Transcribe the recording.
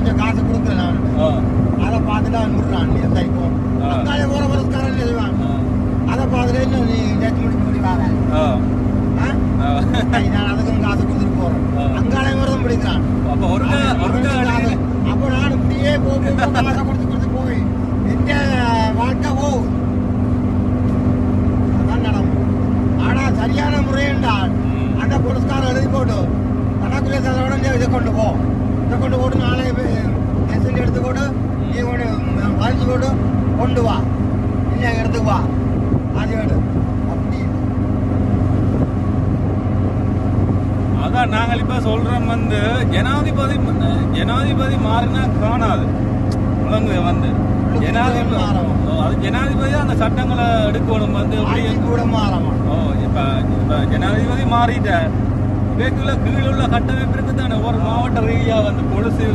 கொஞ்சம் காசு கொடுக்கல நான் அதை பார்த்துட்டு அவன் விடுறான் நீ தைப்போம் அங்காலே போற புரஸ்காரம் எழுதுவான் அதை பார்த்துட்டு நீ ஜட்ஜ்மெண்ட் முடிவாங்க நான் அதுக்கும் காசு கொடுத்துட்டு போறேன் அங்காலே விரதம் பிடிக்கிறான் அப்போ நான் இப்படியே காசை கொடுத்து போய் எந்த வாழ்க்கை போகும் அதான் நடக்கும் ஆனா சரியான முறையென்றால் அந்த புரஸ்காரம் எழுதி போட்டு கணக்குரிய உடனே இதை கொண்டு போ இதை கொண்டு போட்டு நாளை எஸ்எல் எடுத்து போட்டு நீ கொண்டு பதிஞ்சு போட்டு கொண்டு வா இல்லை எடுத்துக்கு வா அது வேணும் அப்படி அதான் நாங்கள் இப்ப சொல்றோம் வந்து ஜனாதிபதி மாறினா காணாது உலங்கு வந்து ஜனாதிபதி அந்த சட்டங்களை எடுக்கணும் வந்து கூட மாறணும் இப்ப ஜனாதிபதி மாறிட்ட இவைக்குள்ள கீழுள்ள கட்டமைப்பு இருக்குதானே ஒரு மாவட்ட ரீதியா வந்து பொலிசு